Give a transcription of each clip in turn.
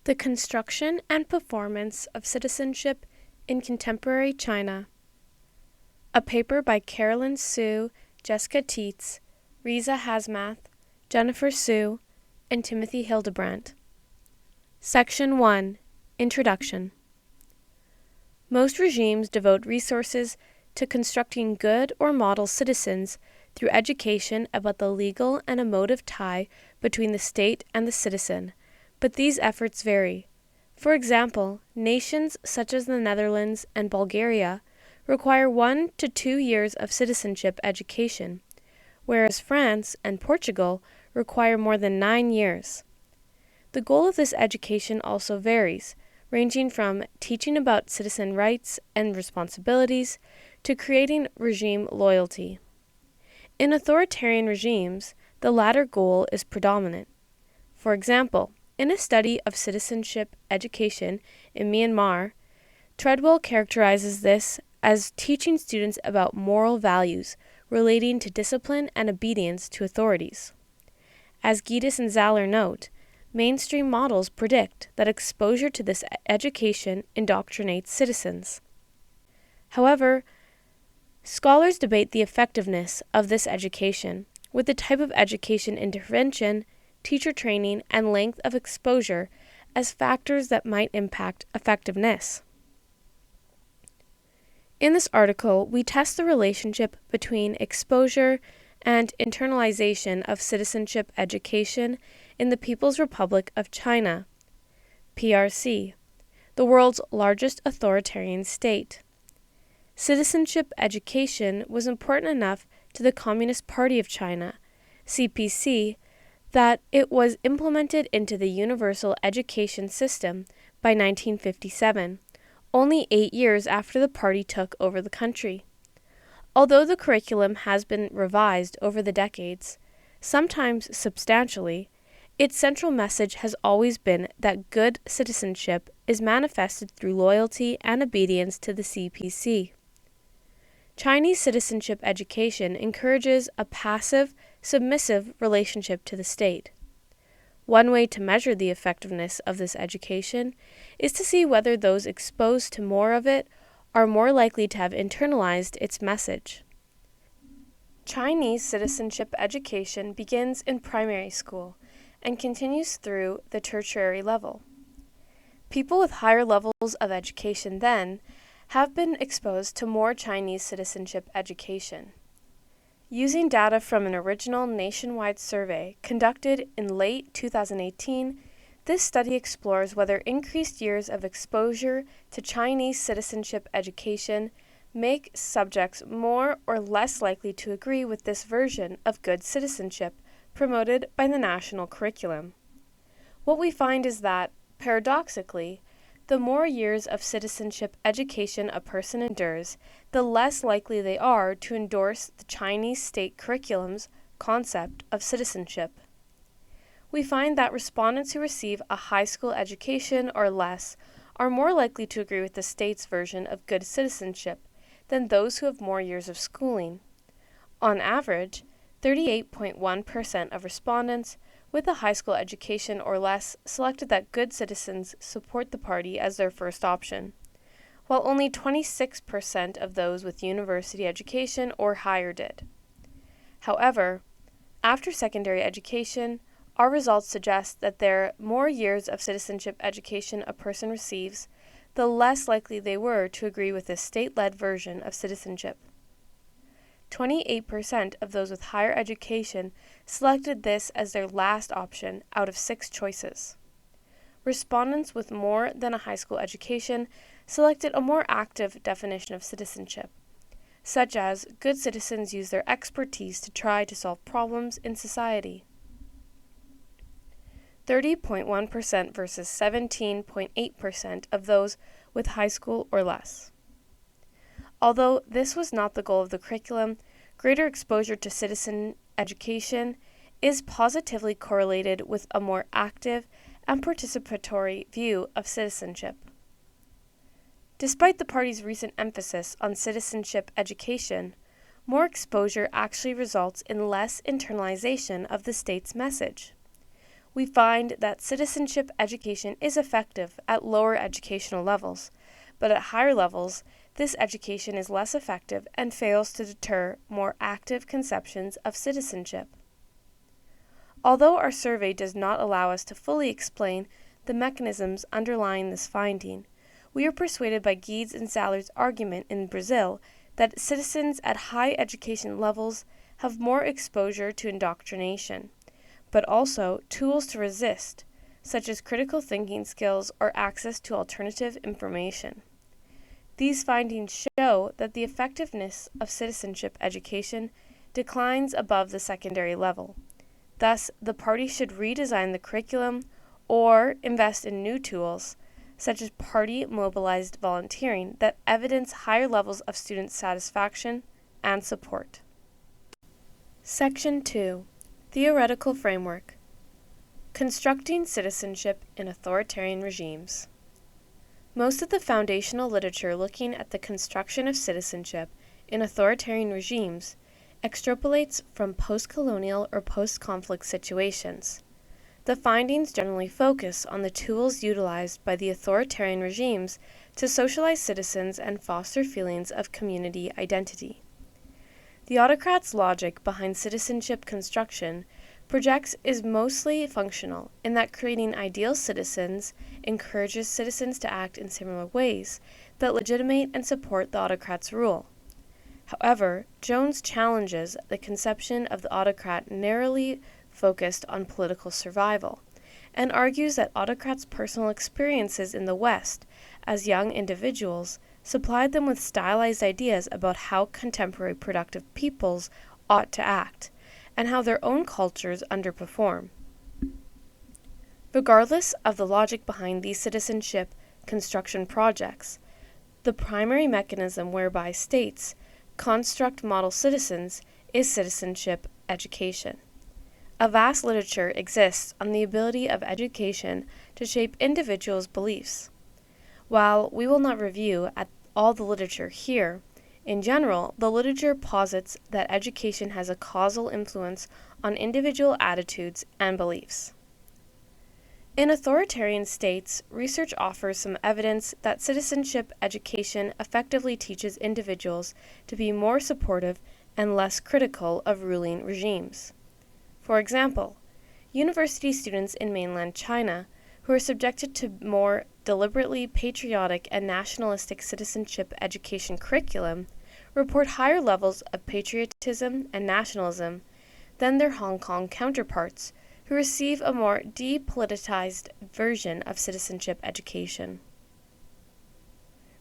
The Construction and Performance of Citizenship in Contemporary China. A paper by Carolyn Su, Jessica Tietz, Riza Hazmath, Jennifer Su, and Timothy Hildebrandt. Section 1. Introduction. Most regimes devote resources to constructing good or model citizens through education about the legal and emotive tie between the state and the citizen, but these efforts vary. For example, nations such as the Netherlands and Bulgaria require 1 to 2 years of citizenship education, whereas France and Portugal require more than 9 years. The goal of this education also varies, ranging from teaching about citizen rights and responsibilities to creating regime loyalty. In authoritarian regimes, the latter goal is predominant. For example, in a study of citizenship education in Myanmar, Treadwell characterizes this as teaching students about moral values relating to discipline and obedience to authorities. As Geddes and Zahler note, mainstream models predict that exposure to this education indoctrinates citizens. However, scholars debate the effectiveness of this education, with the type of education intervention, teacher training, and length of exposure as factors that might impact effectiveness. In this article, we test the relationship between exposure and internalization of citizenship education in the People's Republic of China, PRC, the world's largest authoritarian state. Citizenship education was important enough to the Communist Party of China, CPC, that it was implemented into the universal education system by 1957, only 8 years after the party took over the country. Although the curriculum has been revised over the decades, sometimes substantially, its central message has always been that good citizenship is manifested through loyalty and obedience to the CPC. Chinese citizenship education encourages a passive, submissive relationship to the state. One way to measure the effectiveness of this education is to see whether those exposed to more of it are more likely to have internalized its message. Chinese citizenship education begins in primary school and continues through the tertiary level. People with higher levels of education then have been exposed to more Chinese citizenship education. Using data from an original nationwide survey conducted in late 2018, this study explores whether increased years of exposure to Chinese citizenship education make subjects more or less likely to agree with this version of good citizenship promoted by the national curriculum. What we find is that, paradoxically, the more years of citizenship education a person endures, the less likely they are to endorse the Chinese state curriculum's concept of citizenship. We find that respondents who receive a high school education or less are more likely to agree with the state's version of good citizenship than those who have more years of schooling. On average, 38.1% of respondents with a high school education or less selected that good citizens support the party as their first option, while only 26% of those with university education or higher did. However, after secondary education, our results suggest that the more years of citizenship education a person receives, the less likely they were to agree with this state-led version of citizenship. 28% of those with higher education selected this as their last option out of 6 choices. Respondents with more than a high school education selected a more active definition of citizenship, such as good citizens use their expertise to try to solve problems in society. 30.1% versus 17.8% of those with high school or less. Although this was not the goal of the curriculum, greater exposure to citizen education is positively correlated with a more active and participatory view of citizenship. Despite the party's recent emphasis on citizenship education, more exposure actually results in less internalization of the state's message. we find that citizenship education is effective at lower educational levels, but at higher levels, this education is less effective and fails to deter more active conceptions of citizenship. Although our survey does not allow us to fully explain the mechanisms underlying this finding, we are persuaded by Guedes and Zaller's argument in Brazil that citizens at high education levels have more exposure to indoctrination, but also tools to resist, such as critical thinking skills or access to alternative information. These findings show that the effectiveness of citizenship education declines above the secondary level. Thus, the party should redesign the curriculum or invest in new tools, such as party-mobilized volunteering, that evidence higher levels of student satisfaction and support. Section 2. Theoretical Framework. Constructing Citizenship in Authoritarian Regimes. Most of the foundational literature looking at the construction of citizenship in authoritarian regimes extrapolates from post-colonial or post-conflict situations. The findings generally focus on the tools utilized by the authoritarian regimes to socialize citizens and foster feelings of community identity. The autocrat's logic behind citizenship construction projects is mostly functional in that creating ideal citizens encourages citizens to act in similar ways that legitimate and support the autocrat's rule. However, Jones challenges the conception of the autocrat narrowly focused on political survival, and argues that autocrats' personal experiences in the West as young individuals supplied them with stylized ideas about how contemporary productive peoples ought to act, and how their own cultures underperform. Regardless of the logic behind these citizenship construction projects, the primary mechanism whereby states construct model citizens is citizenship education. A vast literature exists on the ability of education to shape individuals' beliefs. While we will not review all the literature here, in general, the literature posits that education has a causal influence on individual attitudes and beliefs. In authoritarian states, research offers some evidence that citizenship education effectively teaches individuals to be more supportive and less critical of ruling regimes. For example, university students in mainland China who are subjected to more deliberately patriotic and nationalistic citizenship education curriculum report higher levels of patriotism and nationalism than their Hong Kong counterparts who receive a more depoliticized version of citizenship education.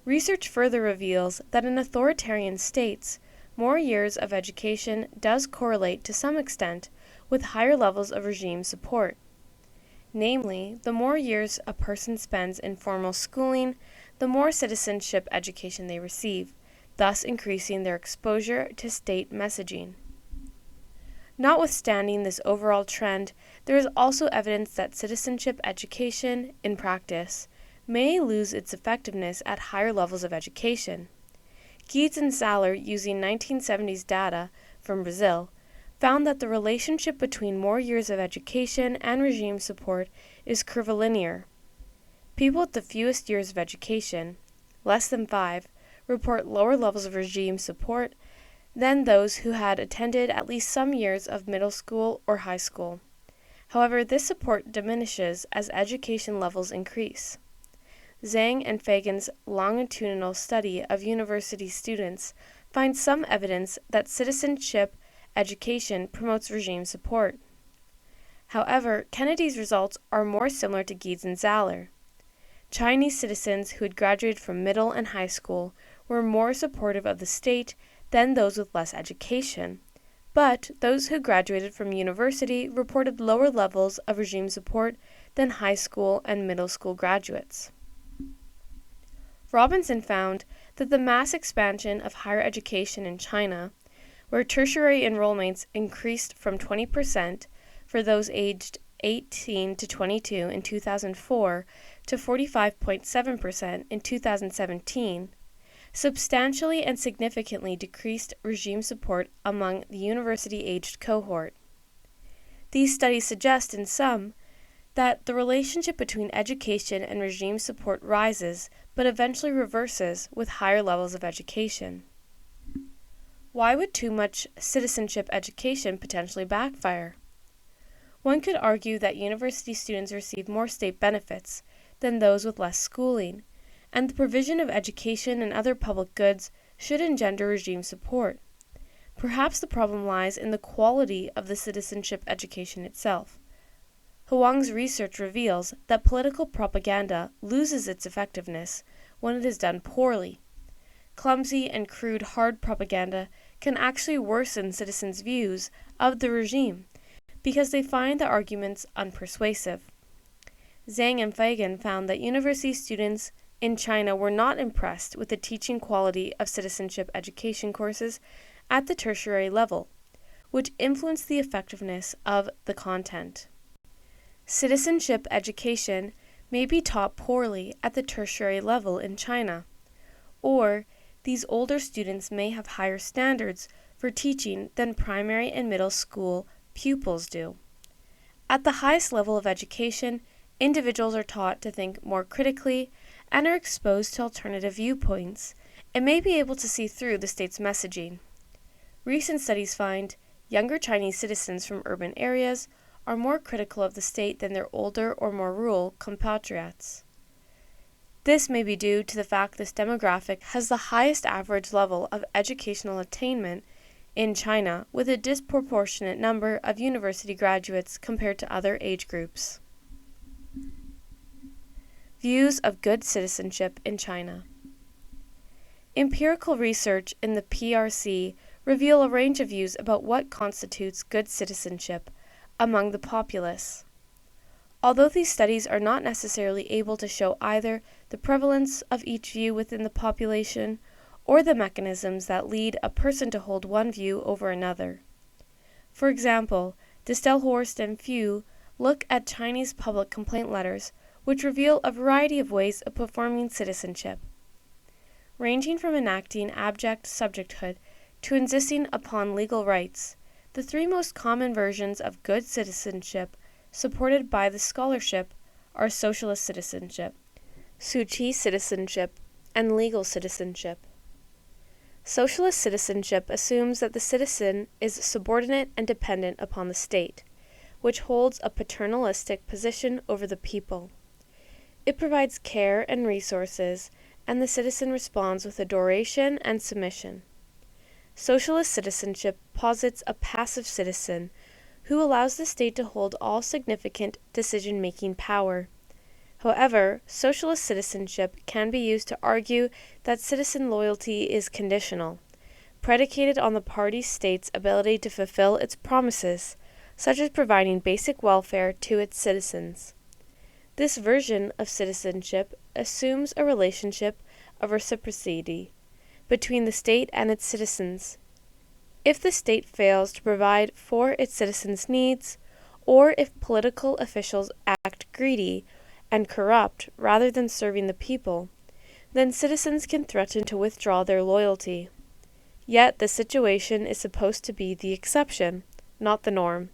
Research further reveals that in authoritarian states, more years of education does correlate to some extent with higher levels of regime support. Namely, the more years a person spends in formal schooling, the more citizenship education they receive, thus increasing their exposure to state messaging. Notwithstanding this overall trend, there is also evidence that citizenship education, in practice, may lose its effectiveness at higher levels of education. Guedes and Zaller, using 1970s data from Brazil, found that the relationship between more years of education and regime support is curvilinear. People with the fewest years of education, less than 5, report lower levels of regime support than those who had attended at least some years of middle school or high school. However, this support diminishes as education levels increase. Zhang and Fagan's longitudinal study of university students finds some evidence that citizenship education promotes regime support. However, Kennedy's results are more similar to Guedes and Zaller. Chinese citizens who had graduated from middle and high school were more supportive of the state than those with less education, but those who graduated from university reported lower levels of regime support than high school and middle school graduates. Robinson found that the mass expansion of higher education in China, where tertiary enrollments increased from 20% for those aged 18 to 22 in 2004 to 45.7% in 2017, substantially and significantly decreased regime support among the university-aged cohort. These studies suggest, in sum, that the relationship between education and regime support rises, but eventually reverses with higher levels of education. Why would too much citizenship education potentially backfire? One could argue that university students receive more state benefits than those with less schooling, and the provision of education and other public goods should engender regime support. Perhaps the problem lies in the quality of the citizenship education itself. Huang's research reveals that political propaganda loses its effectiveness when it is done poorly. Clumsy and crude hard propaganda can actually worsen citizens' views of the regime because they find the arguments unpersuasive. Zhang and Fagan found that university students in China were not impressed with the teaching quality of citizenship education courses at the tertiary level, which influenced the effectiveness of the content. Citizenship education may be taught poorly at the tertiary level in China, or these older students may have higher standards for teaching than primary and middle school pupils do. At the highest level of education, individuals are taught to think more critically and are exposed to alternative viewpoints and may be able to see through the state's messaging. Recent studies find younger Chinese citizens from urban areas are more critical of the state than their older or more rural compatriots. This may be due to the fact this demographic has the highest average level of educational attainment in China, with a disproportionate number of university graduates compared to other age groups. Views of good citizenship in China. Empirical research in the PRC reveal a range of views about what constitutes good citizenship among the populace. Although these studies are not necessarily able to show either the prevalence of each view within the population or the mechanisms that lead a person to hold one view over another. For example, Distelhorst and Few look at Chinese public complaint letters, which reveal a variety of ways of performing citizenship, ranging from enacting abject subjecthood to insisting upon legal rights. The three most common versions of good citizenship supported by the scholarship are socialist citizenship, Suchi citizenship, and legal citizenship. Socialist citizenship assumes that the citizen is subordinate and dependent upon the state, which holds a paternalistic position over the people. It provides care and resources, and the citizen responds with adoration and submission. Socialist citizenship posits a passive citizen who allows the state to hold all significant decision-making power. However, socialist citizenship can be used to argue that citizen loyalty is conditional, predicated on the party state's ability to fulfill its promises, such as providing basic welfare to its citizens. This version of citizenship assumes a relationship of reciprocity between the state and its citizens. If the state fails to provide for its citizens' needs, or if political officials act greedy and corrupt rather than serving the people, then citizens can threaten to withdraw their loyalty. Yet the situation is supposed to be the exception, not the norm,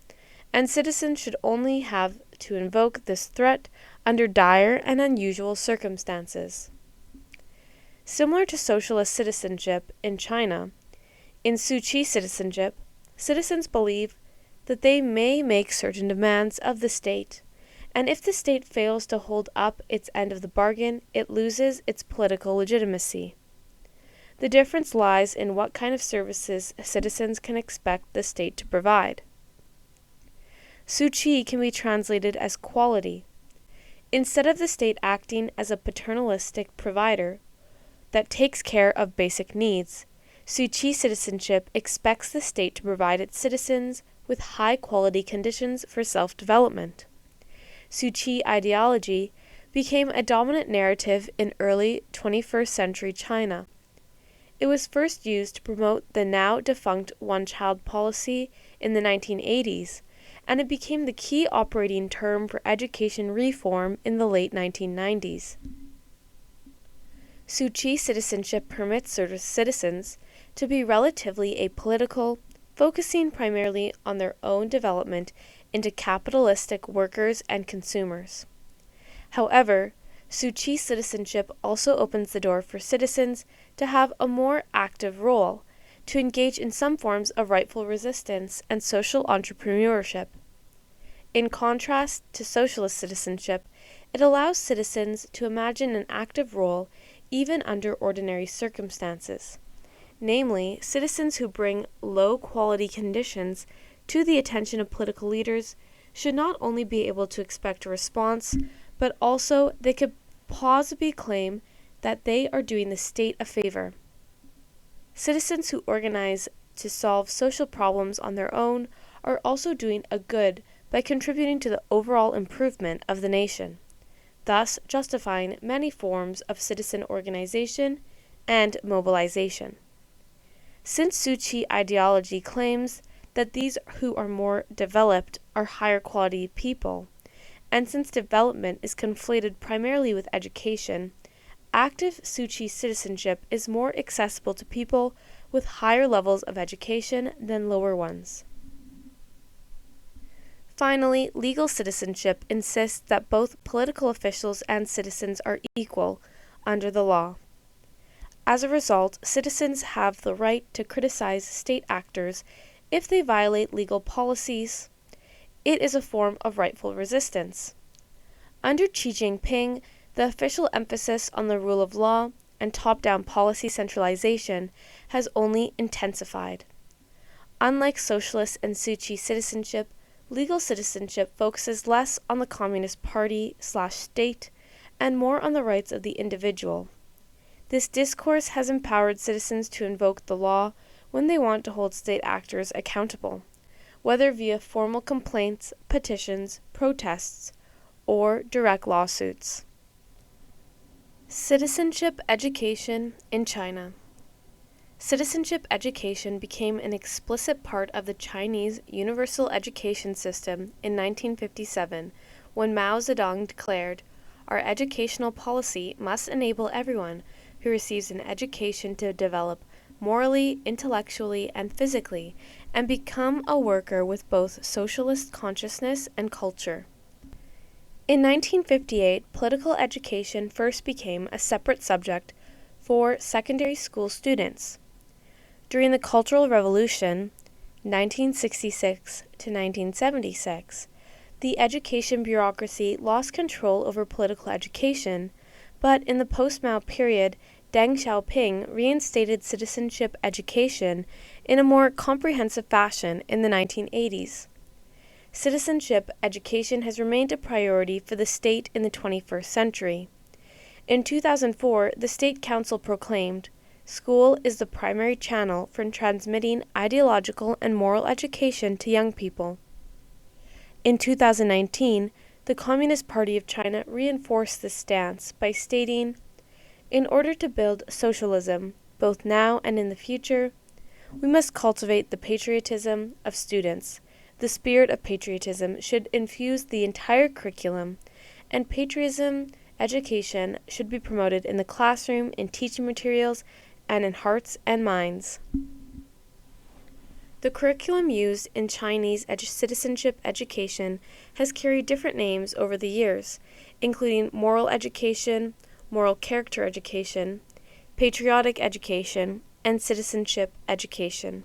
and citizens should only have to invoke this threat under dire and unusual circumstances. Similar to socialist citizenship in China, in Suchi citizenship, citizens believe that they may make certain demands of the state, and if the state fails to hold up its end of the bargain, it loses its political legitimacy. The difference lies in what kind of services citizens can expect the state to provide. Suchi can be translated as quality. Instead of the state acting as a paternalistic provider that takes care of basic needs, Suchi citizenship expects the state to provide its citizens with high-quality conditions for self-development. Suchi ideology became a dominant narrative in early 21st century China. It was first used to promote the now-defunct one-child policy in the 1980s, and it became the key operating term for education reform in the late 1990s. Suchi citizenship permits citizens to be relatively apolitical, focusing primarily on their own development into capitalistic workers and consumers. However, Suu Kyi citizenship also opens the door for citizens to have a more active role, to engage in some forms of rightful resistance and social entrepreneurship. In contrast to socialist citizenship, it allows citizens to imagine an active role even under ordinary circumstances. Namely, citizens who bring low-quality conditions to the attention of political leaders should not only be able to expect a response, but also they could plausibly claim that they are doing the state a favor. Citizens who organize to solve social problems on their own are also doing a good by contributing to the overall improvement of the nation, thus justifying many forms of citizen organization and mobilization. Since Suu Kyi ideology claims that these who are more developed are higher quality people, and since development is conflated primarily with education, active Suu Kyi citizenship is more accessible to people with higher levels of education than lower ones. Finally, legal citizenship insists that both political officials and citizens are equal under the law. As a result, citizens have the right to criticize state actors if they violate legal policies. It is a form of rightful resistance. Under Xi Jinping, the official emphasis on the rule of law and top-down policy centralization has only intensified. Unlike socialist and Suu Kyi citizenship, legal citizenship focuses less on the Communist Party/state and more on the rights of the individual. This discourse has empowered citizens to invoke the law when they want to hold state actors accountable, whether via formal complaints, petitions, protests, or direct lawsuits. Citizenship education in China. Citizenship education became an explicit part of the Chinese universal education system in 1957 when Mao Zedong declared, "Our educational policy must enable everyone who receives an education to develop morally, intellectually, and physically, and become a worker with both socialist consciousness and culture." In 1958, political education first became a separate subject for secondary school students. During the Cultural Revolution, 1966 to 1976, the education bureaucracy lost control over political education, but in the post-Mao period, Deng Xiaoping reinstated citizenship education in a more comprehensive fashion in the 1980s. Citizenship education has remained a priority for the state in the 21st century. In 2004, the State Council proclaimed, "School is the primary channel for transmitting ideological and moral education to young people." In 2019, the Communist Party of China reinforced this stance by stating, "In order to build socialism, both now and in the future, we must cultivate the patriotism of students. The spirit of patriotism should infuse the entire curriculum, and patriotism education should be promoted in the classroom, in teaching materials, and in hearts and minds." The curriculum used in Chinese citizenship education has carried different names over the years, including moral education, moral character education, patriotic education, and citizenship education.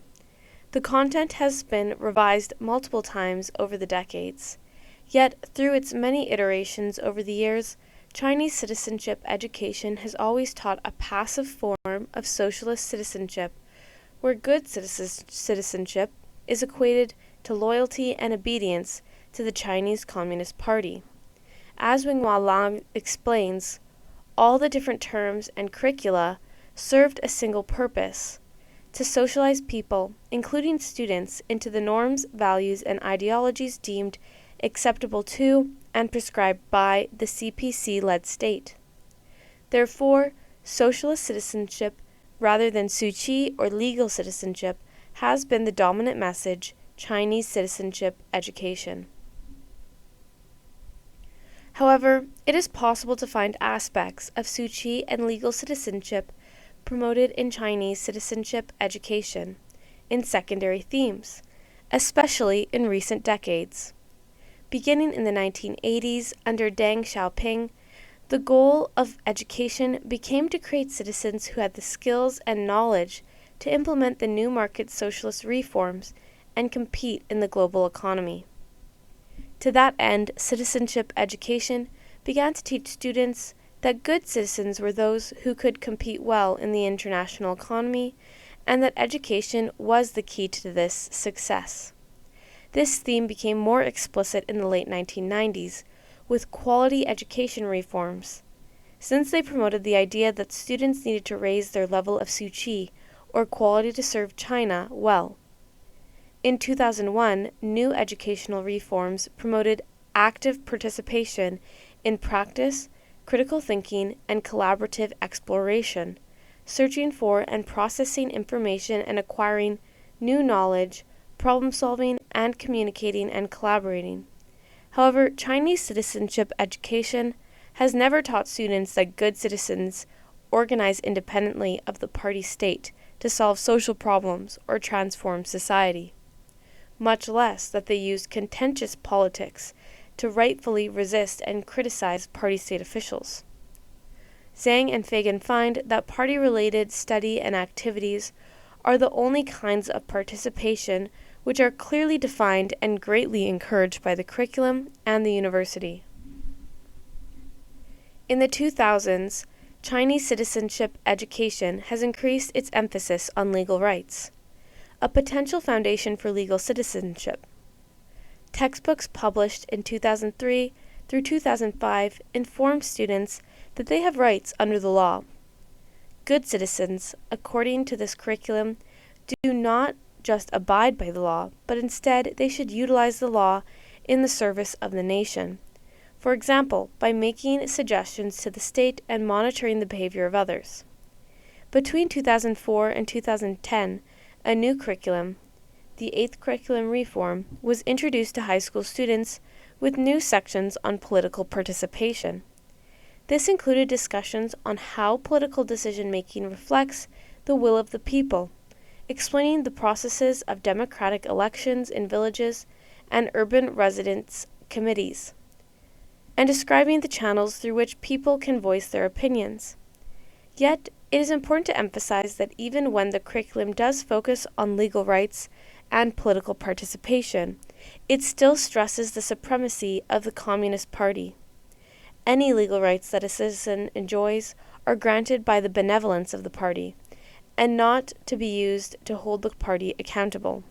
The content has been revised multiple times over the decades. Yet, through its many iterations over the years, Chinese citizenship education has always taught a passive form of socialist citizenship, where good citizenship is equated to loyalty and obedience to the Chinese Communist Party. As Winghua Lang explains, all the different terms and curricula served a single purpose: to socialize people, including students, into the norms, values, and ideologies deemed acceptable to and prescribed by the CPC-led state. Therefore, socialist citizenship, rather than Suu Kyi or legal citizenship, has been the dominant message Chinese citizenship education. However, it is possible to find aspects of Suu Kyi and legal citizenship promoted in Chinese citizenship education in secondary themes, especially in recent decades. Beginning in the 1980s under Deng Xiaoping, the goal of education became to create citizens who had the skills and knowledge to implement the new market socialist reforms and compete in the global economy. To that end, citizenship education began to teach students that good citizens were those who could compete well in the international economy, and that education was the key to this success. This theme became more explicit in the late 1990s with quality education reforms, since they promoted the idea that students needed to raise their level of suqi, or quality to serve China, well. In 2001, new educational reforms promoted active participation in practice, critical thinking, and collaborative exploration, searching for and processing information and acquiring new knowledge, problem-solving, and communicating and collaborating. However, Chinese citizenship education has never taught students that good citizens organize independently of the party state to solve social problems or transform society, much less that they use contentious politics to rightfully resist and criticize party state officials. Zhang and Fagan find that party-related study and activities are the only kinds of participation which are clearly defined and greatly encouraged by the curriculum and the university. In the 2000s, Chinese citizenship education has increased its emphasis on legal rights, a potential foundation for legal citizenship. Textbooks published in 2003 through 2005 inform students that they have rights under the law. Good citizens, according to this curriculum, do not just abide by the law, but instead they should utilize the law in the service of the nation. For example, by making suggestions to the state and monitoring the behavior of others. Between 2004 and 2010, a new curriculum, the 8th Curriculum Reform, was introduced to high school students with new sections on political participation. This included discussions on how political decision-making reflects the will of the people, explaining the processes of democratic elections in villages and urban residence committees, and describing the channels through which people can voice their opinions. Yet, it is important to emphasize that even when the curriculum does focus on legal rights and political participation, it still stresses the supremacy of the Communist Party. Any legal rights that a citizen enjoys are granted by the benevolence of the party, and not to be used to hold the party accountable.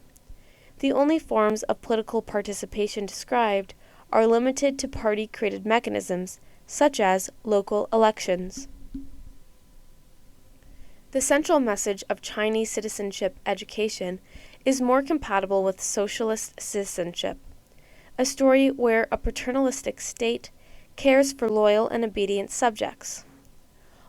The only forms of political participation described are limited to party-created mechanisms, such as local elections. The central message of Chinese citizenship education is more compatible with socialist citizenship, a story where a paternalistic state cares for loyal and obedient subjects.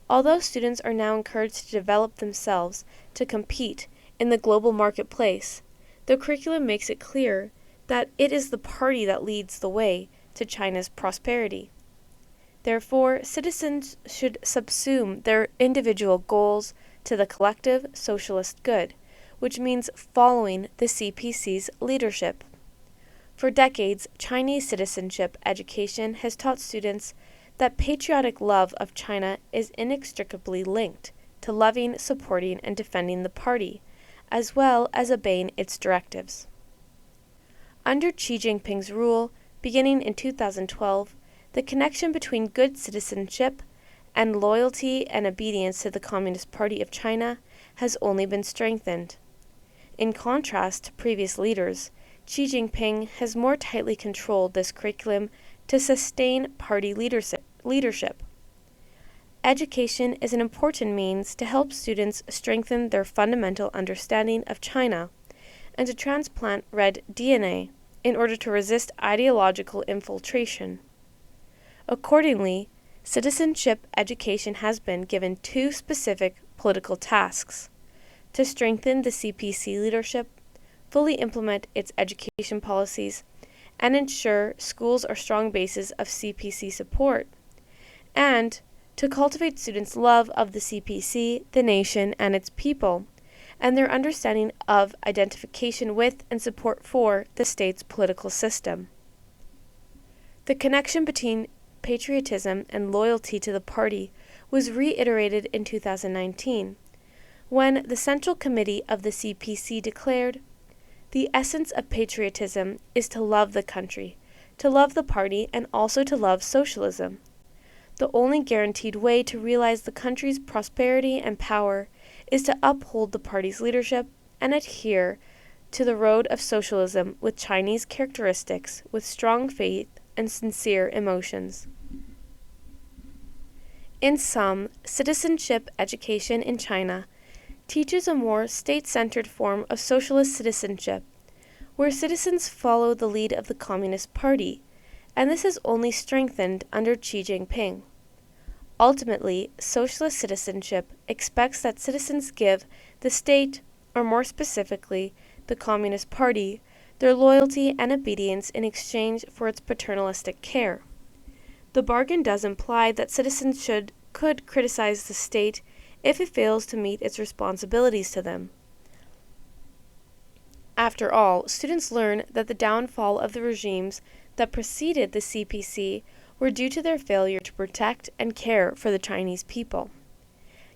Although students are now encouraged to develop themselves to compete in the global marketplace, the curriculum makes it clear that it is the party that leads the way to China's prosperity. Therefore, citizens should subsume their individual goals to the collective socialist good, which means following the CPC's leadership. For decades, Chinese citizenship education has taught students that patriotic love of China is inextricably linked to loving, supporting, and defending the party, as well as obeying its directives. Under Xi Jinping's rule, beginning in 2012, the connection between good citizenship and loyalty and obedience to the Communist Party of China has only been strengthened. In contrast to previous leaders, Xi Jinping has more tightly controlled this curriculum to sustain party leadership. Education is an important means to help students strengthen their fundamental understanding of China and to transplant red DNA in order to resist ideological infiltration. Accordingly, citizenship education has been given two specific political tasks: to strengthen the CPC leadership, fully implement its education policies, and ensure schools are strong bases of CPC support, and to cultivate students' love of the CPC, the nation, and its people, and their understanding of identification with and support for the state's political system. The connection between patriotism and loyalty to the party was reiterated in 2019, when the Central Committee of the CPC declared, "The essence of patriotism is to love the country, to love the party, and also to love socialism. The only guaranteed way to realize the country's prosperity and power is to uphold the party's leadership and adhere to the road of socialism with Chinese characteristics, with strong faith and sincere emotions." In sum, citizenship education in China teaches a more state-centered form of socialist citizenship, where citizens follow the lead of the Communist Party, and this is only strengthened under Xi Jinping. Ultimately, socialist citizenship expects that citizens give the state, or more specifically, the Communist Party, their loyalty and obedience in exchange for its paternalistic care. The bargain does imply that citizens could criticize the state if it fails to meet its responsibilities to them. After all, students learn that the downfall of the regimes that preceded the CPC were due to their failure to protect and care for the Chinese people.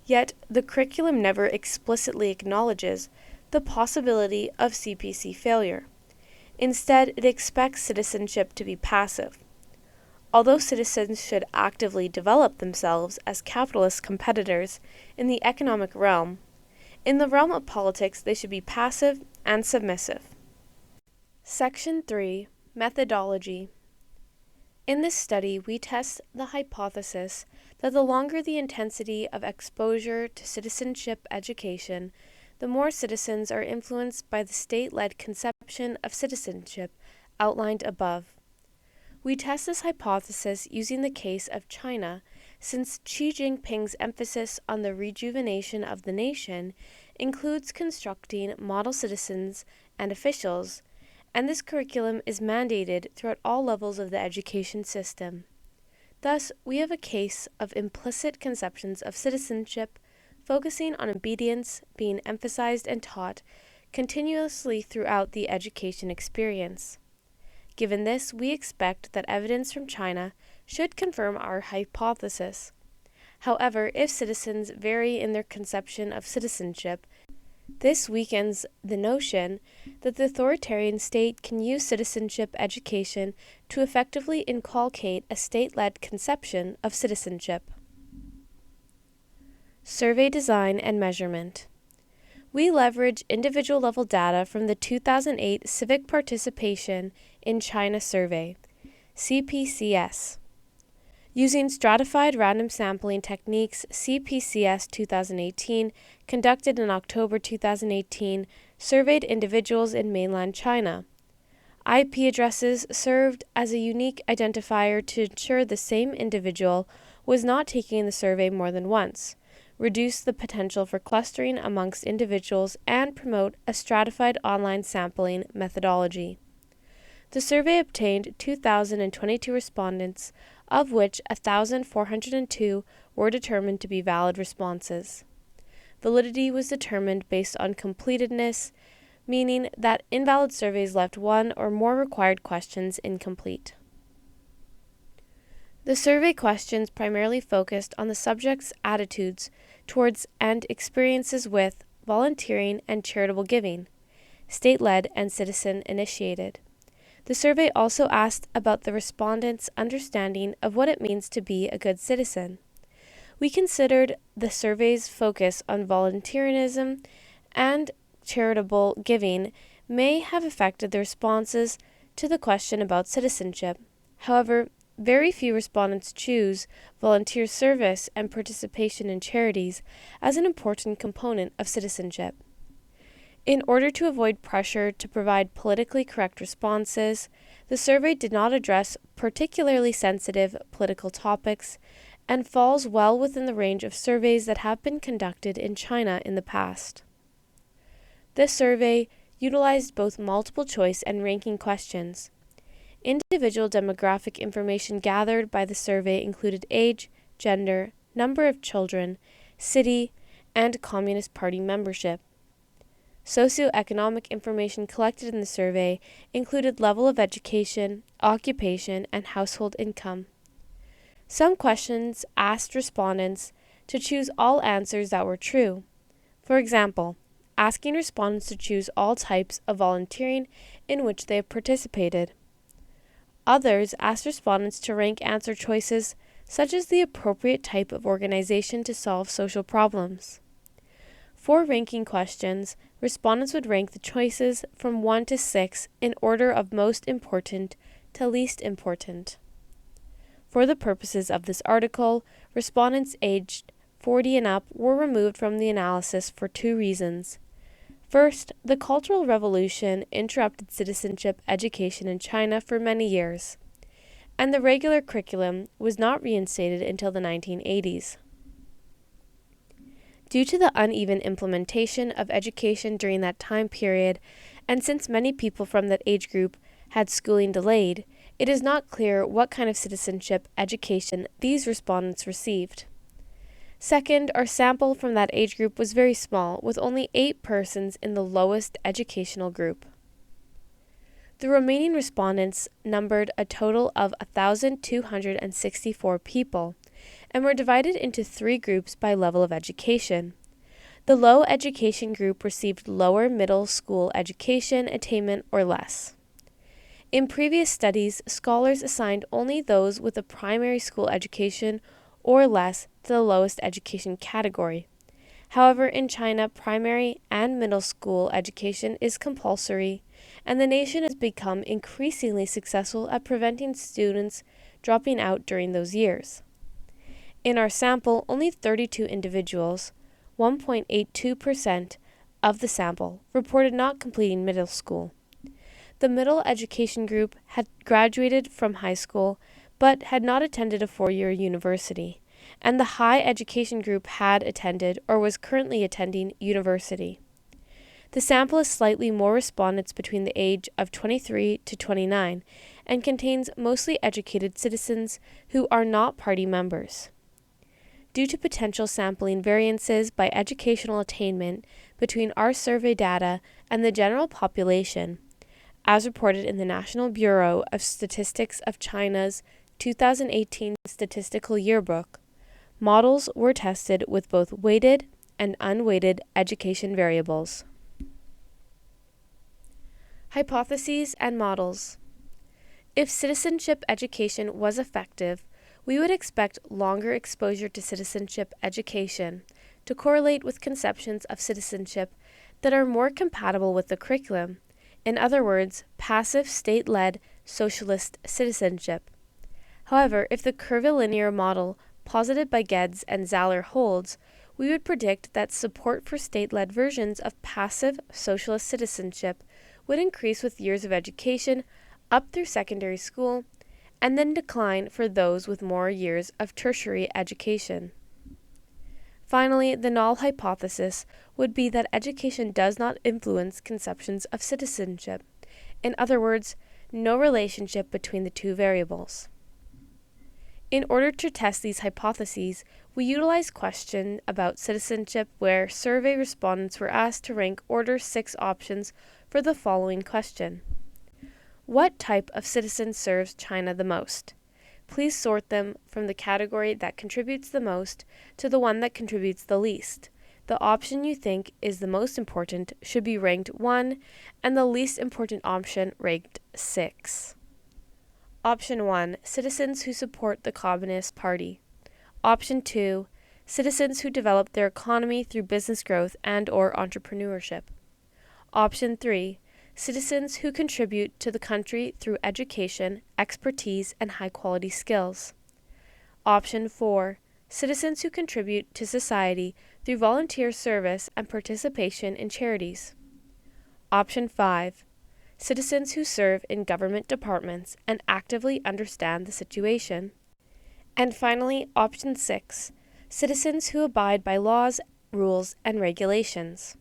Yet, the curriculum never explicitly acknowledges the possibility of CPC failure. Instead, it expects citizenship to be passive. Although citizens should actively develop themselves as capitalist competitors in the economic realm, in the realm of politics they should be passive and submissive. Section 3. Methodology. In this study, we test the hypothesis that the longer the intensity of exposure to citizenship education, the more citizens are influenced by the state-led conception of citizenship outlined above. We test this hypothesis using the case of China, since Xi Jinping's emphasis on the rejuvenation of the nation includes constructing model citizens and officials, and this curriculum is mandated throughout all levels of the education system. Thus, we have a case of implicit conceptions of citizenship, focusing on obedience being emphasized and taught continuously throughout the education experience. Given this, we expect that evidence from China should confirm our hypothesis. However, if citizens vary in their conception of citizenship, this weakens the notion that the authoritarian state can use citizenship education to effectively inculcate a state-led conception of citizenship. Survey design and measurement. We leverage individual-level data from the 2008 Civic Participation in China Survey, CPCS. Using stratified random sampling techniques, CPCS 2018, conducted in October 2018, surveyed individuals in mainland China. IP addresses served as a unique identifier to ensure the same individual was not taking the survey more than once, reduce the potential for clustering amongst individuals, and promote a stratified online sampling methodology. The survey obtained 2,022 respondents, of which 1,402 were determined to be valid responses. Validity was determined based on completedness, meaning that invalid surveys left one or more required questions incomplete. The survey questions primarily focused on the subject's attitudes towards and experiences with volunteering and charitable giving, state-led and citizen-initiated. The survey also asked about the respondents' understanding of what it means to be a good citizen. We considered the survey's focus on volunteerism and charitable giving may have affected the responses to the question about citizenship. However, very few respondents choose volunteer service and participation in charities as an important component of citizenship. In order to avoid pressure to provide politically correct responses, the survey did not address particularly sensitive political topics and falls well within the range of surveys that have been conducted in China in the past. This survey utilized both multiple choice and ranking questions. Individual demographic information gathered by the survey included age, gender, number of children, city, and Communist Party membership. Socioeconomic information collected in the survey included level of education, occupation, and household income. Some questions asked respondents to choose all answers that were true. For example, asking respondents to choose all types of volunteering in which they have participated. Others asked respondents to rank answer choices such as the appropriate type of organization to solve social problems. For ranking questions, respondents would rank the choices from 1 to 6 in order of most important to least important. For the purposes of this article, respondents aged 40 and up were removed from the analysis for two reasons. First, the Cultural Revolution interrupted citizenship education in China for many years, and the regular curriculum was not reinstated until the 1980s. Due to the uneven implementation of education during that time period, and since many people from that age group had schooling delayed, it is not clear what kind of citizenship education these respondents received. Second, our sample from that age group was very small, with only 8 persons in the lowest educational group. The remaining respondents numbered a total of 1,264 people, and were divided into 3 groups by level of education. The low education group received lower middle school education attainment or less. In previous studies, scholars assigned only those with a primary school education or less to the lowest education category. However, in China, primary and middle school education is compulsory, and the nation has become increasingly successful at preventing students dropping out during those years. In our sample, only 32 individuals, 1.82% of the sample, reported not completing middle school. The middle education group had graduated from high school but had not attended a 4-year university, and the high education group had attended or was currently attending university. The sample is slightly more respondents between the age of 23 to 29 and contains mostly educated citizens who are not party members. Due to potential sampling variances by educational attainment between our survey data and the general population, as reported in the National Bureau of Statistics of China's 2018 Statistical Yearbook, models were tested with both weighted and unweighted education variables. Hypotheses and models. If citizenship education was effective, we would expect longer exposure to citizenship education to correlate with conceptions of citizenship that are more compatible with the curriculum. In other words, passive state-led socialist citizenship. However, if the curvilinear model posited by Geddes and Zahler holds, we would predict that support for state-led versions of passive socialist citizenship would increase with years of education up through secondary school, and then decline for those with more years of tertiary education. Finally, the null hypothesis would be that education does not influence conceptions of citizenship. In other words, no relationship between the two variables. In order to test these hypotheses, we utilized questions about citizenship where survey respondents were asked to rank order 6 options for the following question. What type of citizen serves China the most? Please sort them from the category that contributes the most to the one that contributes the least. The option you think is the most important should be ranked 1, and the least important option ranked 6. Option 1, citizens who support the Communist Party. Option 2, citizens who develop their economy through business growth and/or entrepreneurship. Option 3, citizens who contribute to the country through education, expertise, and high-quality skills. Option 4, citizens who contribute to society through volunteer service and participation in charities. Option 5, citizens who serve in government departments and actively understand the situation. And finally, option 6, citizens who abide by laws, rules, and regulations.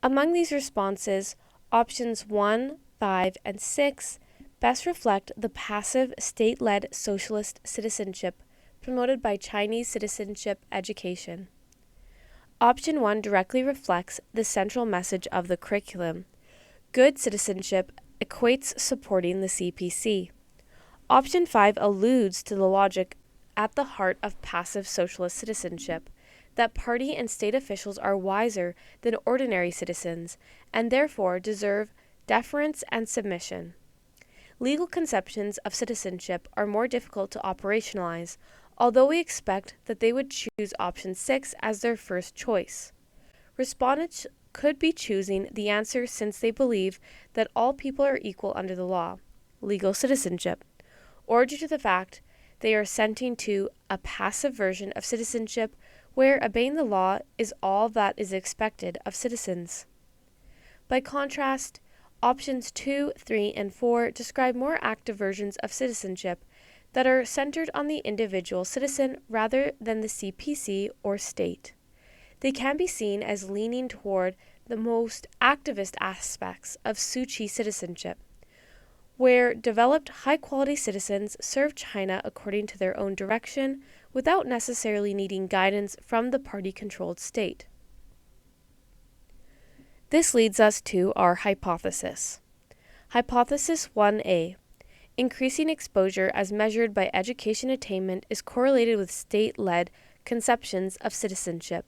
Among these responses, options 1, 5, and 6 best reflect the passive state-led socialist citizenship promoted by Chinese citizenship education. Option 1 directly reflects the central message of the curriculum. Good citizenship equates supporting the CPC. Option 5 alludes to the logic at the heart of passive socialist citizenship, that party and state officials are wiser than ordinary citizens and therefore deserve deference and submission. Legal conceptions of citizenship are more difficult to operationalize, although we expect that they would choose option 6 as their first choice. Respondents could be choosing the answer since they believe that all people are equal under the law, legal citizenship, or due to the fact they are assenting to a passive version of citizenship where obeying the law is all that is expected of citizens. By contrast, options 2, 3, and 4 describe more active versions of citizenship that are centered on the individual citizen rather than the CPC or state. They can be seen as leaning toward the most activist aspects of Suu Kyi citizenship, where developed high-quality citizens serve China according to their own direction without necessarily needing guidance from the party-controlled state. This leads us to our hypothesis. Hypothesis 1A. Increasing exposure as measured by education attainment is correlated with state-led conceptions of citizenship,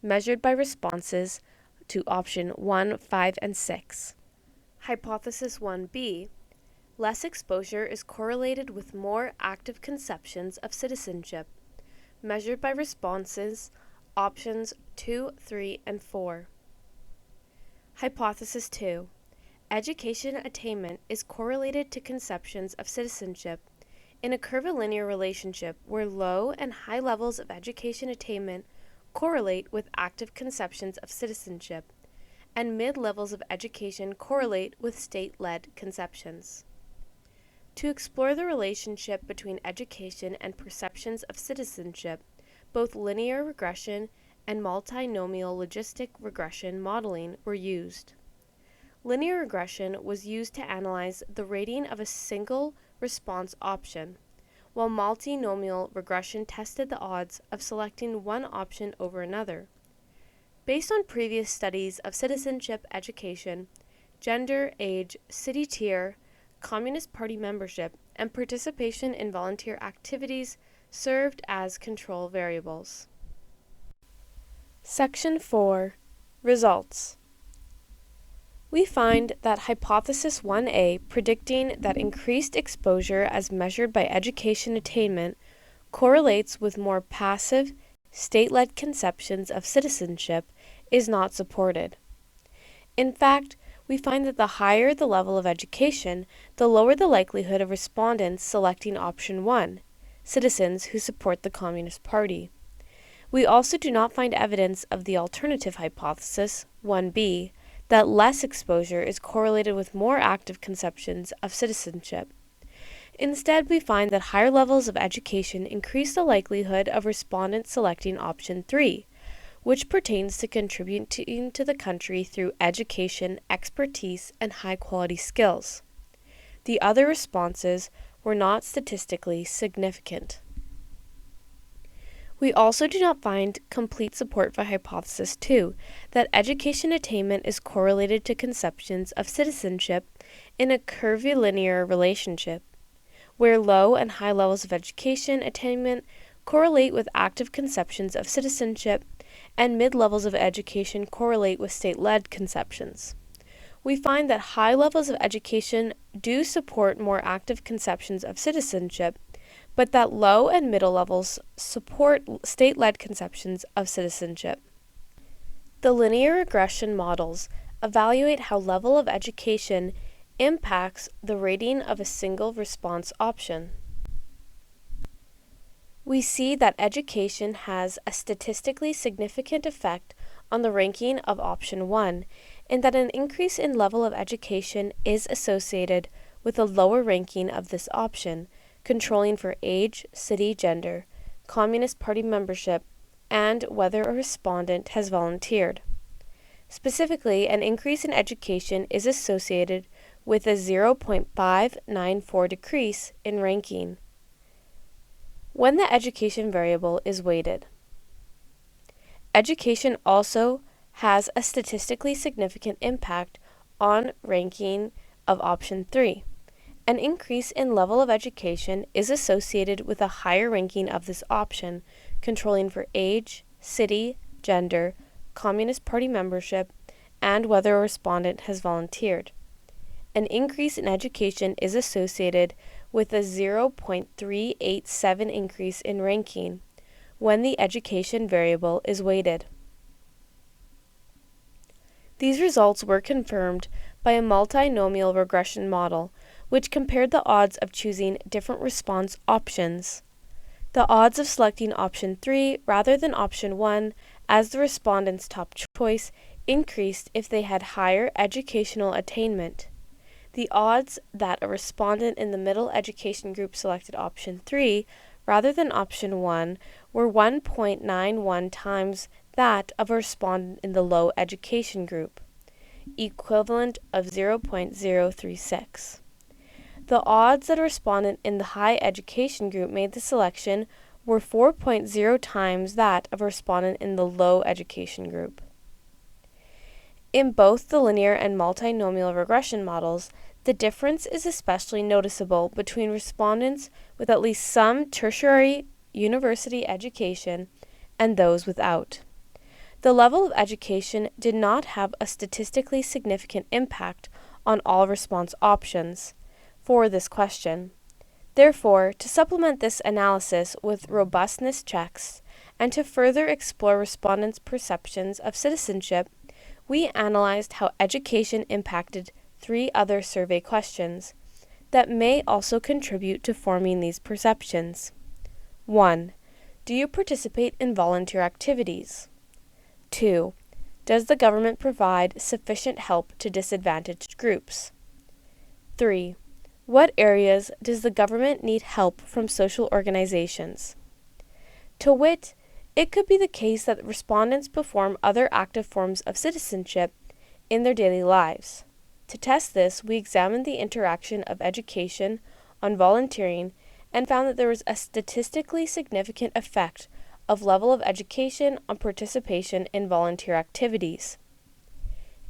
measured by responses to option 1, 5, and 6. Hypothesis 1B. Less exposure is correlated with more active conceptions of citizenship, measured by responses options 2, 3, and 4. Hypothesis 2. Education attainment is correlated to conceptions of citizenship in a curvilinear relationship where low and high levels of education attainment correlate with active conceptions of citizenship, and mid-levels of education correlate with state-led conceptions. To explore the relationship between education and perceptions of citizenship, both linear regression and multinomial logistic regression modeling were used. Linear regression was used to analyze the rating of a single response option, while multinomial regression tested the odds of selecting one option over another. Based on previous studies of citizenship education, gender, age, city tier, Communist Party membership, and participation in volunteer activities served as control variables. Section 4. Results. We find that Hypothesis 1A, predicting that increased exposure as measured by education attainment correlates with more passive, state-led conceptions of citizenship, is not supported. In fact, we find that the higher the level of education, the lower the likelihood of respondents selecting option 1, citizens who support the Communist Party. We also do not find evidence of the alternative hypothesis, 1B, that less exposure is correlated with more active conceptions of citizenship. Instead, we find that higher levels of education increase the likelihood of respondents selecting option 3, which pertains to contributing to the country through education, expertise, and high-quality skills. The other responses were not statistically significant. We also do not find complete support for Hypothesis 2, that education attainment is correlated to conceptions of citizenship in a curvilinear relationship, where low and high levels of education attainment correlate with active conceptions of citizenship, and mid-levels of education correlate with state-led conceptions. We find that high levels of education do support more active conceptions of citizenship, but that low and middle levels support state-led conceptions of citizenship. The linear regression models evaluate how level of education impacts the rating of a single response option. We see that education has a statistically significant effect on the ranking of option 1, and that an increase in level of education is associated with a lower ranking of this option, controlling for age, city, gender, Communist Party membership, and whether a respondent has volunteered. Specifically, an increase in education is associated with a 0.594 decrease in ranking when the education variable is weighted. education also has a statistically significant impact on ranking of option 3. An increase in level of education is associated with a higher ranking of this option, controlling for age, city, gender, Communist Party membership, and whether a respondent has volunteered. An increase in education is associated with a 0.387 increase in ranking when the education variable is weighted. These results were confirmed by a multinomial regression model, which compared the odds of choosing different response options. The odds of selecting option 3 rather than option 1 as the respondent's top choice increased if they had higher educational attainment. The odds that a respondent in the middle education group selected option 3 rather than option 1 were 1.91 times that of a respondent in the low education group, equivalent of 0.036. The odds that a respondent in the high education group made the selection were 4.0 times that of a respondent in the low education group. In both the linear and multinomial regression models, the difference is especially noticeable between respondents with at least some tertiary university education and those without. The level of education did not have a statistically significant impact on all response options for this question. Therefore, to supplement this analysis with robustness checks and to further explore respondents' perceptions of citizenship, we analyzed how education impacted 3 other survey questions that may also contribute to forming these perceptions. 1. Do you participate in volunteer activities? 2. Does the government provide sufficient help to disadvantaged groups? 3. What areas does the government need help from social organizations? To wit, it could be the case that respondents perform other active forms of citizenship in their daily lives. To test this, we examined the interaction of education on volunteering and found that there was a statistically significant effect of level of education on participation in volunteer activities.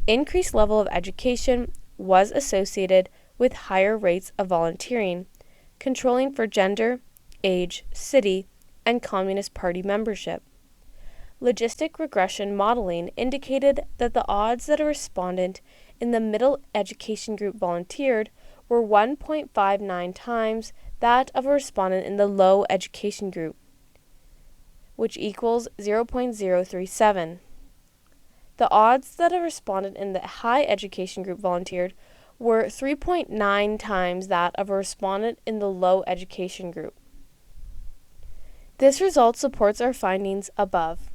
Increased level of education was associated with higher rates of volunteering, controlling for gender, age, city, and Communist Party membership. Logistic regression modeling indicated that the odds that a respondent in the middle education group volunteered were 1.59 times that of a respondent in the low education group, which equals 0.037. The odds that a respondent in the high education group volunteered were 3.9 times that of a respondent in the low education group. This result supports our findings above.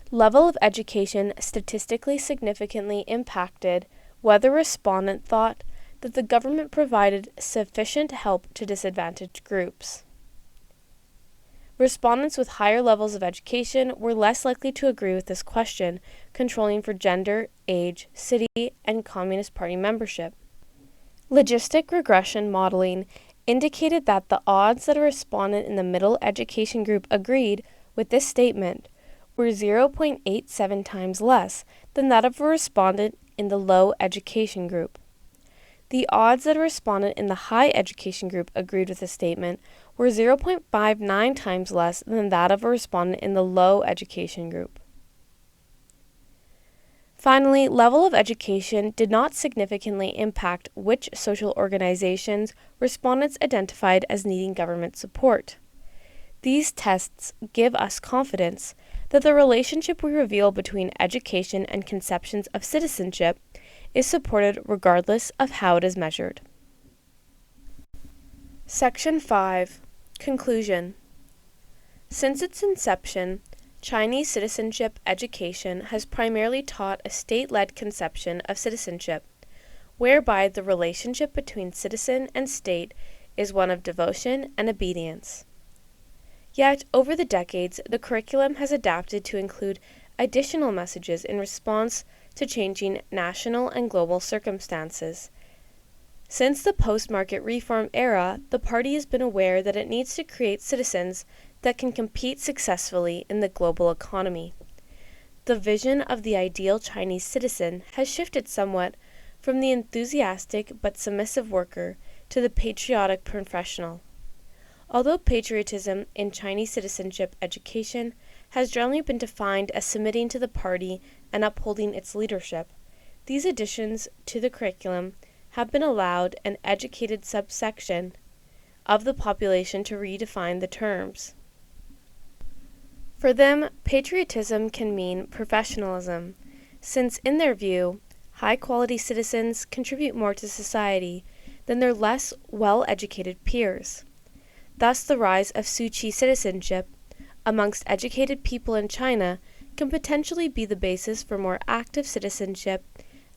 Level of education statistically significantly impacted whether a respondent thought that the government provided sufficient help to disadvantaged groups. Respondents with higher levels of education were less likely to agree with this question, controlling for gender, age, city, and Communist Party membership. Logistic regression modeling indicated that the odds that a respondent in the middle education group agreed with this statement were 0.87 times less than that of a respondent in the low education group. The odds that a respondent in the high education group agreed with this statement were 0.59 times less than that of a respondent in the low education group. Finally, level of education did not significantly impact which social organizations respondents identified as needing government support. These tests give us confidence that the relationship we reveal between education and conceptions of citizenship is supported regardless of how it is measured. Section 5. Conclusion. Since its inception, Chinese citizenship education has primarily taught a state-led conception of citizenship, whereby the relationship between citizen and state is one of devotion and obedience. Yet, over the decades, the curriculum has adapted to include additional messages in response to changing national and global circumstances. Since the post-market reform era, the party has been aware that it needs to create citizens that can compete successfully in the global economy. The vision of the ideal Chinese citizen has shifted somewhat from the enthusiastic but submissive worker to the patriotic professional. Although patriotism in Chinese citizenship education has generally been defined as submitting to the party and upholding its leadership, these additions to the curriculum have been allowed an educated subsection of the population to redefine the terms. For them, patriotism can mean professionalism, since in their view, high-quality citizens contribute more to society than their less well-educated peers. Thus, the rise of Tzu-chi citizenship amongst educated people in China can potentially be the basis for more active citizenship,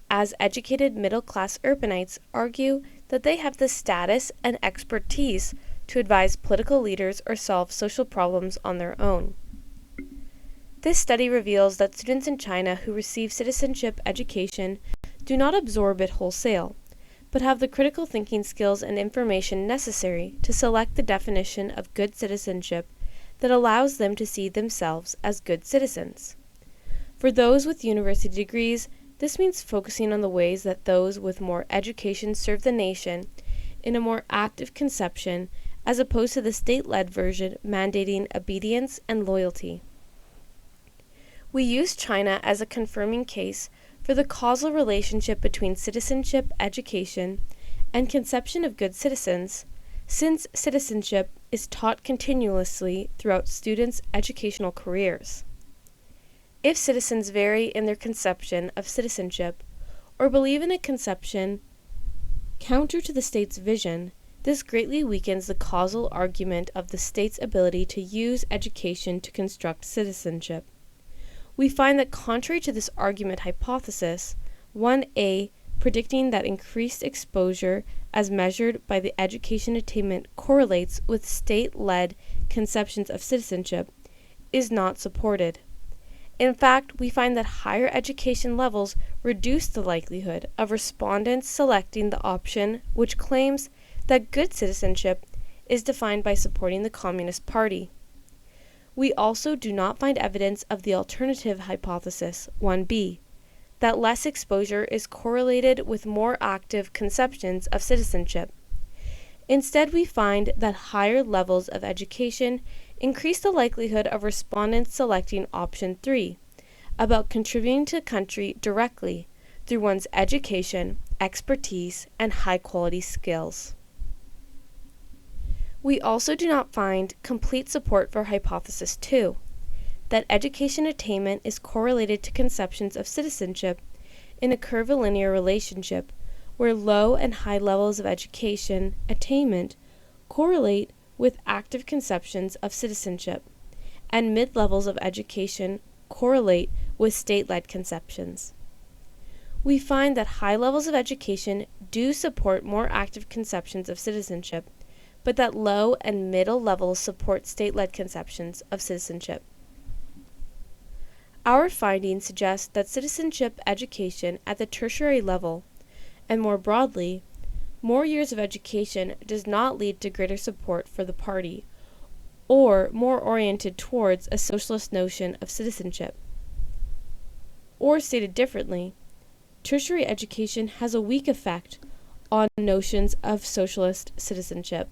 as educated middle-class urbanites argue that they have the status and expertise to advise political leaders or solve social problems on their own. This study reveals that students in China who receive citizenship education do not absorb it wholesale, but have the critical thinking skills and information necessary to select the definition of good citizenship that allows them to see themselves as good citizens. For those with university degrees, this means focusing on the ways that those with more education serve the nation in a more active conception, as opposed to the state-led version mandating obedience and loyalty. We use China as a confirming case for the causal relationship between citizenship education and conception of good citizens, since citizenship is taught continuously throughout students' educational careers. If citizens vary in their conception of citizenship, or believe in a conception counter to the state's vision, this greatly weakens the causal argument of the state's ability to use education to construct citizenship. We find that contrary to this argument hypothesis, 1a, predicting that increased exposure as measured by the education attainment correlates with state-led conceptions of citizenship, is not supported. In fact, we find that higher education levels reduce the likelihood of respondents selecting the option which claims that good citizenship is defined by supporting the Communist Party. We also do not find evidence of the alternative hypothesis, 1b, that less exposure is correlated with more active conceptions of citizenship. Instead, we find that higher levels of education increase the likelihood of respondents selecting option 3, about contributing to the country directly through one's education, expertise, and high-quality skills. We also do not find complete support for hypothesis 2, that education attainment is correlated to conceptions of citizenship in a curvilinear relationship where low and high levels of education attainment correlate with active conceptions of citizenship, and mid-levels of education correlate with state-led conceptions. We find that high levels of education do support more active conceptions of citizenship, but that low and middle levels support state-led conceptions of citizenship. Our findings suggest that citizenship education at the tertiary level, and more broadly, more years of education does not lead to greater support for the party, or more oriented towards a socialist notion of citizenship. Or stated differently, tertiary education has a weak effect on notions of socialist citizenship.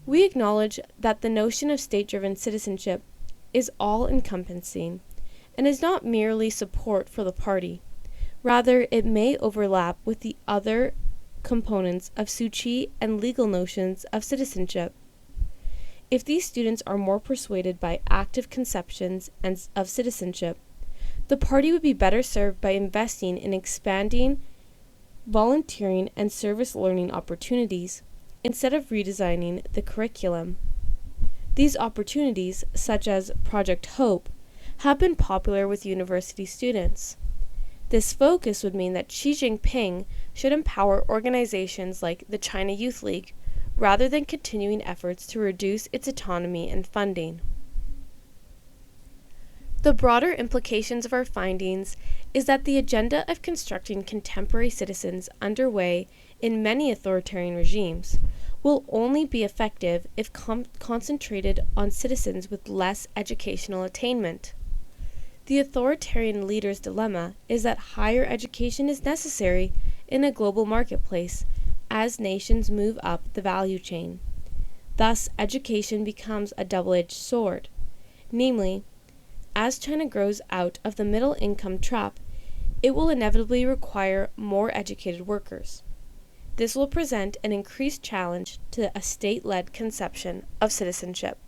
We acknowledge that the notion of state-driven citizenship is all-encompassing and is not merely support for the party. Rather, it may overlap with the other components of Tzu-chi and legal notions of citizenship. If these students are more persuaded by active conceptions of citizenship, the party would be better served by investing in expanding volunteering and service learning opportunities, instead of redesigning the curriculum. These opportunities, such as Project Hope, have been popular with university students. This focus would mean that Xi Jinping should empower organizations like the China Youth League, rather than continuing efforts to reduce its autonomy and funding. The broader implications of our findings is that the agenda of constructing contemporary citizens underway in many authoritarian regimes will only be effective if concentrated on citizens with less educational attainment. The authoritarian leader's dilemma is that higher education is necessary in a global marketplace as nations move up the value chain. Thus, education becomes a double-edged sword. Namely, as China grows out of the middle income trap, it will inevitably require more educated workers. This will present an increased challenge to a state-led conception of citizenship.